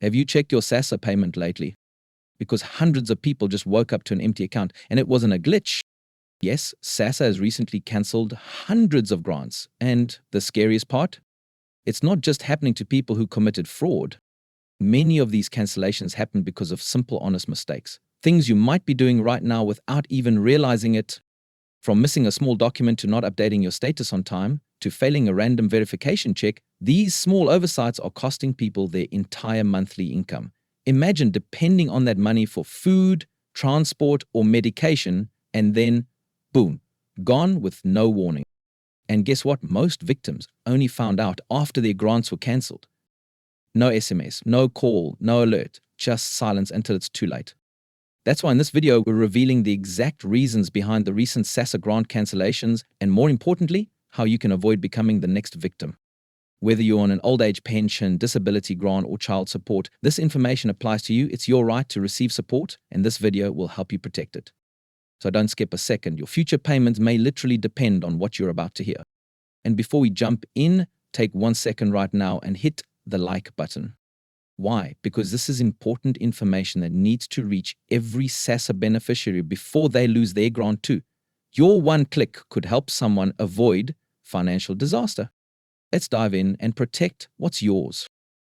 Have you checked your SASSA payment lately? Because hundreds of people just woke up to an empty account, and it wasn't a glitch. Yes, SASSA has recently cancelled hundreds of grants. And the scariest part? It's not just happening to people who committed fraud. Many of these cancellations happen because of simple, honest mistakes. Things you might be doing right now without even realizing it. From missing a small document to not updating your status on time, to failing a random verification check, these small oversights are costing people their entire monthly income. Imagine depending on that money for food, transport, or medication, and then, boom, gone with no warning. And guess what? Most victims only found out after their grants were cancelled. No SMS, no call, no alert, just silence until it's too late. That's why in this video, we're revealing the exact reasons behind the recent SASSA grant cancellations, and more importantly, how you can avoid becoming the next victim. Whether you're on an old age pension, disability grant, or child support, this information applies to you. It's your right to receive support, and this video will help you protect it. So don't skip a second. Your future payments may literally depend on what you're about to hear. And before we jump in, take 1 second right now and hit the like button. Why? Because this is important information that needs to reach every SASSA beneficiary before they lose their grant too. Your one click could help someone avoid financial disaster. Let's dive in and protect what's yours.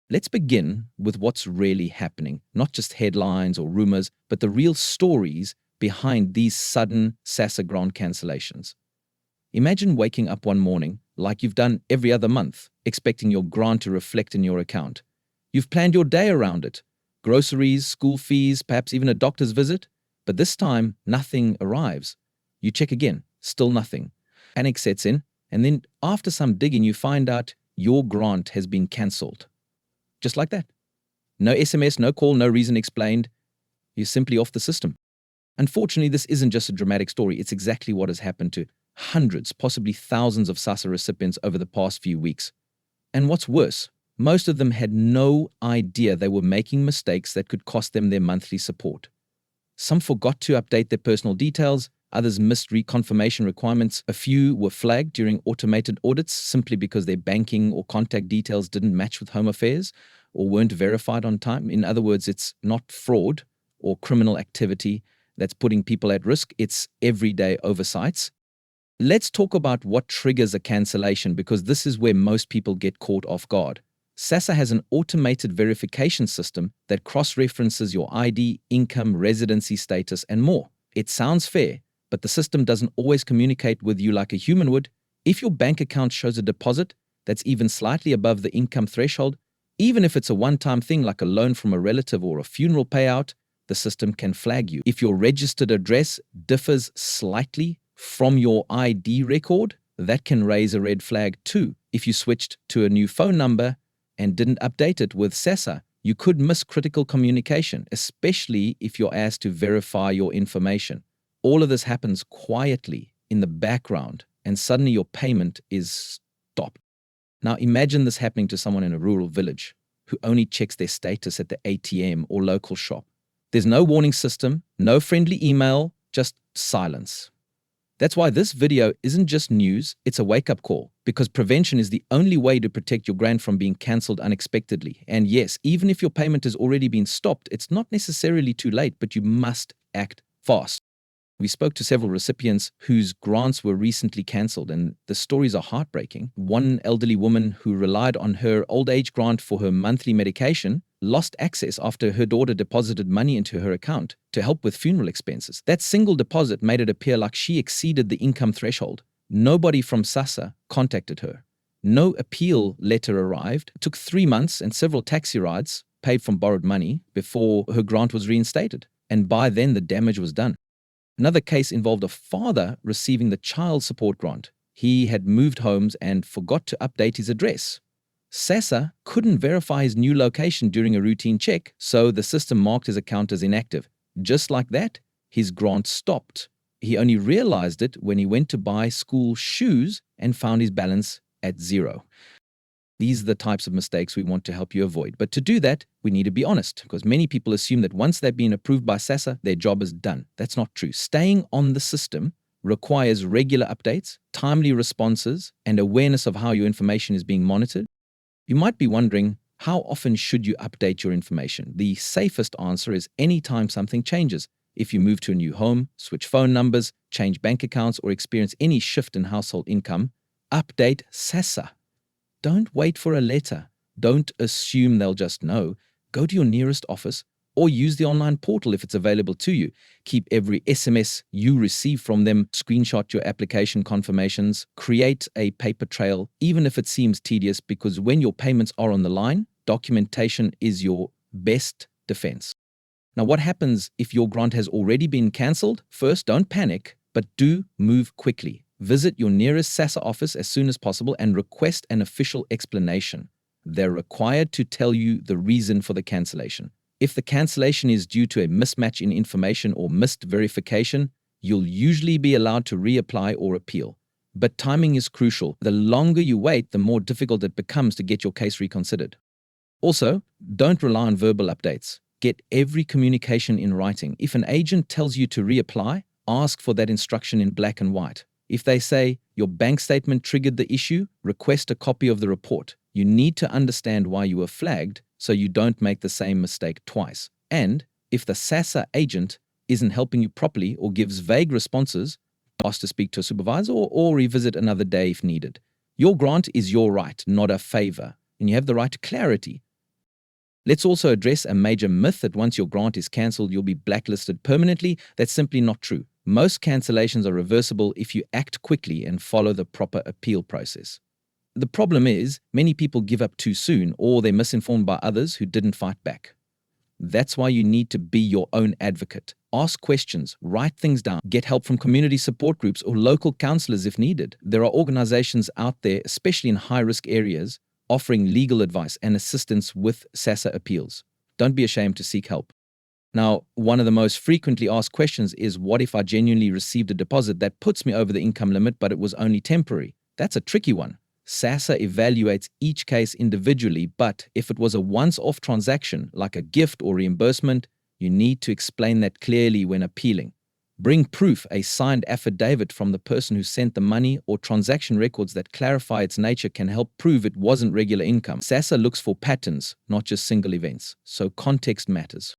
Let's begin with what's really happening, not just headlines or rumors, but the real stories behind these sudden SASSA grant cancellations. Imagine waking up one morning, like you've done every other month, expecting your grant to reflect in your account. You've planned your day around it. Groceries, school fees, perhaps even a doctor's visit. But this time, nothing arrives. You check again, still nothing. Panic sets in, and then after some digging, you find out your grant has been cancelled. Just like that. No SMS, no call, no reason explained. You're simply off the system. Unfortunately, this isn't just a dramatic story. It's exactly what has happened to hundreds, possibly thousands of SASSA recipients over the past few weeks. And what's worse, most of them had no idea they were making mistakes that could cost them their monthly support. Some forgot to update their personal details, others missed reconfirmation requirements, a few were flagged during automated audits simply because their banking or contact details didn't match with Home Affairs or weren't verified on time. In other words, it's not fraud or criminal activity that's putting people at risk, it's everyday oversights. Let's talk about what triggers a cancellation, because this is where most people get caught off guard. SASSA has an automated verification system that cross-references your ID, income, residency status, and more. It sounds fair, but the system doesn't always communicate with you like a human would. If your bank account shows a deposit that's even slightly above the income threshold, even if it's a one-time thing like a loan from a relative or a funeral payout, the system can flag you. If your registered address differs slightly from your ID record, that can raise a red flag too. If you switched to a new phone number and didn't update it with SASSA, you could miss critical communication, especially if you're asked to verify your information. All of this happens quietly in the background, and suddenly your payment is stopped. Now imagine this happening to someone in a rural village who only checks their status at the ATM or local shop. There's no warning system, no friendly email, just silence. That's why this video isn't just news, it's a wake-up call, because prevention is the only way to protect your grant from being cancelled unexpectedly. And yes, even if your payment has already been stopped, it's not necessarily too late, but you must act fast. We spoke to several recipients whose grants were recently cancelled, and the stories are heartbreaking. One elderly woman who relied on her old age grant for her monthly medication lost access after her daughter deposited money into her account to help with funeral expenses. That single deposit made it appear like she exceeded the income threshold. Nobody from SASSA contacted her. No appeal letter arrived. It took 3 months and several taxi rides paid from borrowed money before her grant was reinstated. And by then, the damage was done. Another case involved a father receiving the child support grant. He had moved homes and forgot to update his address. SASSA couldn't verify his new location during a routine check, so the system marked his account as inactive. Just like that, his grant stopped. He only realized it when he went to buy school shoes and found his balance at zero. These are the types of mistakes we want to help you avoid. But to do that, we need to be honest, because many people assume that once they've been approved by SASSA, their job is done. That's not true. Staying on the system requires regular updates, timely responses, and awareness of how your information is being monitored. You might be wondering, How often should you update your information? The safest answer is anytime something changes. If you move to a new home, switch phone numbers, change bank accounts, or experience any shift in household income, update SASSA. Don't wait for a letter. Don't assume they'll just know. Go to your nearest office or use the online portal if it's available to you. Keep every SMS you receive from them, screenshot your application confirmations, create a paper trail, even if it seems tedious, because when your payments are on the line, documentation is your best defense. Now, what happens if your grant has already been cancelled? First, don't panic, but do move quickly. Visit your nearest SASSA office as soon as possible and request an official explanation. They're required to tell you the reason for the cancellation. If the cancellation is due to a mismatch in information or missed verification, you'll usually be allowed to reapply or appeal. But timing is crucial. The longer you wait, the more difficult it becomes to get your case reconsidered. Also, don't rely on verbal updates. Get every communication in writing. If an agent tells you to reapply, ask for that instruction in black and white. If they say your bank statement triggered the issue, request a copy of the report. You need to understand why you were flagged so you don't make the same mistake twice. And if the SASSA agent isn't helping you properly or gives vague responses, ask to speak to a supervisor or revisit another day if needed. Your grant is your right, not a favor, and you have the right to clarity. Let's also address a major myth that once your grant is cancelled, you'll be blacklisted permanently. That's simply not true. Most cancellations are reversible if you act quickly and follow the proper appeal process. The problem is, many people give up too soon or they're misinformed by others who didn't fight back. That's why you need to be your own advocate. Ask questions, write things down, get help from community support groups or local counselors if needed. There are organizations out there, especially in high-risk areas, offering legal advice and assistance with SASSA appeals. Don't be ashamed to seek help. Now, one of the most frequently asked questions is, what if I genuinely received a deposit that puts me over the income limit, but it was only temporary? That's a tricky one. SASSA evaluates each case individually, but if it was a once-off transaction, like a gift or reimbursement, you need to explain that clearly when appealing. Bring proof, a signed affidavit from the person who sent the money, or transaction records that clarify its nature can help prove it wasn't regular income. SASSA looks for patterns, not just single events, so context matters.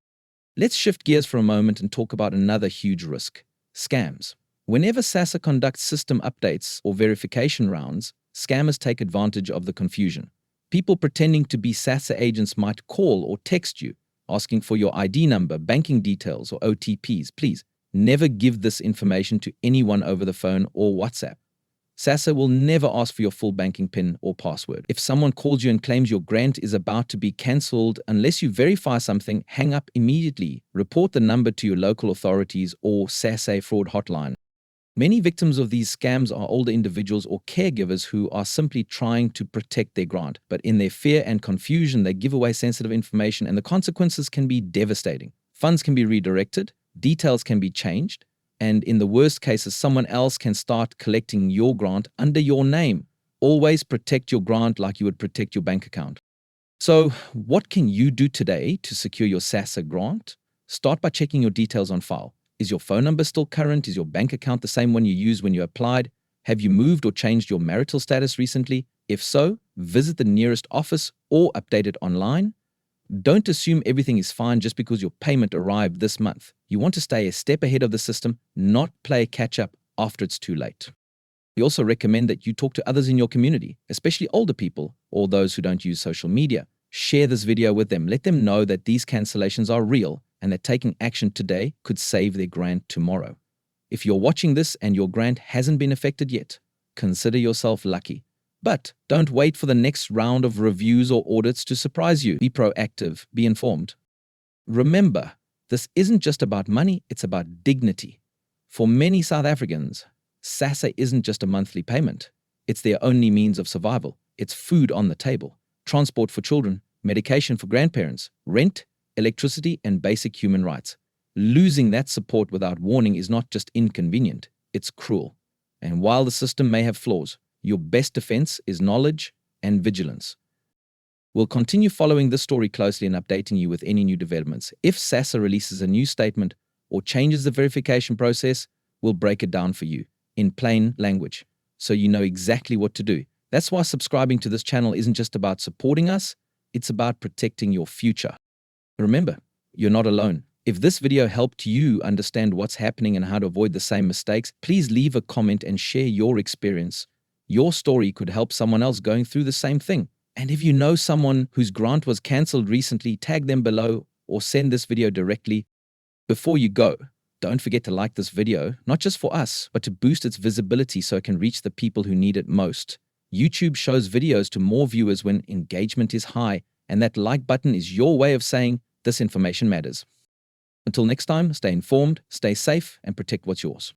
Let's shift gears for a moment and talk about another huge risk: scams. Whenever SASSA conducts system updates or verification rounds, scammers take advantage of the confusion. People pretending to be SASSA agents might call or text you, asking for your ID number, banking details, or OTPs. Please, never give this information to anyone over the phone or WhatsApp. SASSA will never ask for your full banking PIN or password. If someone calls you and claims your grant is about to be cancelled, unless you verify something, hang up immediately. Report the number to your local authorities or SASSA fraud hotline. Many victims of these scams are older individuals or caregivers who are simply trying to protect their grant, but in their fear and confusion, they give away sensitive information, and the consequences can be devastating. Funds can be redirected, details can be changed, and in the worst cases, someone else can start collecting your grant under your name. Always protect your grant like you would protect your bank account. So, what can you do today to secure your SASSA grant? Start by checking your details on file. Is your phone number still current? Is your bank account the same one you used when you applied? Have you moved or changed your marital status recently? If so, visit the nearest office or update it online. Don't assume everything is fine just because your payment arrived this month. You want to stay a step ahead of the system, not play catch-up after it's too late. We also recommend that you talk to others in your community, especially older people or those who don't use social media. Share this video with them. Let them know that these cancellations are real and that taking action today could save their grant tomorrow. If you're watching this and your grant hasn't been affected yet, consider yourself lucky. But don't wait for the next round of reviews or audits to surprise you. Be proactive, be informed. Remember, this isn't just about money, it's about dignity. For many South Africans, SASSA isn't just a monthly payment. It's their only means of survival. It's food on the table, transport for children, medication for grandparents, rent, electricity, and basic human rights. Losing that support without warning is not just inconvenient, it's cruel. And while the system may have flaws, your best defense is knowledge and vigilance. We'll continue following this story closely and updating you with any new developments. If SASSA releases a new statement or changes the verification process, we'll break it down for you in plain language so you know exactly what to do. That's why subscribing to this channel isn't just about supporting us, It's about protecting your future. Remember, you're not alone. If this video helped you understand what's happening and how to avoid the same mistakes, please leave a comment and share your experience. Your story could help someone else going through the same thing. And if you know someone whose grant was cancelled recently, tag them below or send this video directly. Before you go, don't forget to like this video, not just for us, but to boost its visibility so it can reach the people who need it most. YouTube shows videos to more viewers when engagement is high, and that like button is your way of saying this information matters. Until next time, stay informed, stay safe, and protect what's yours.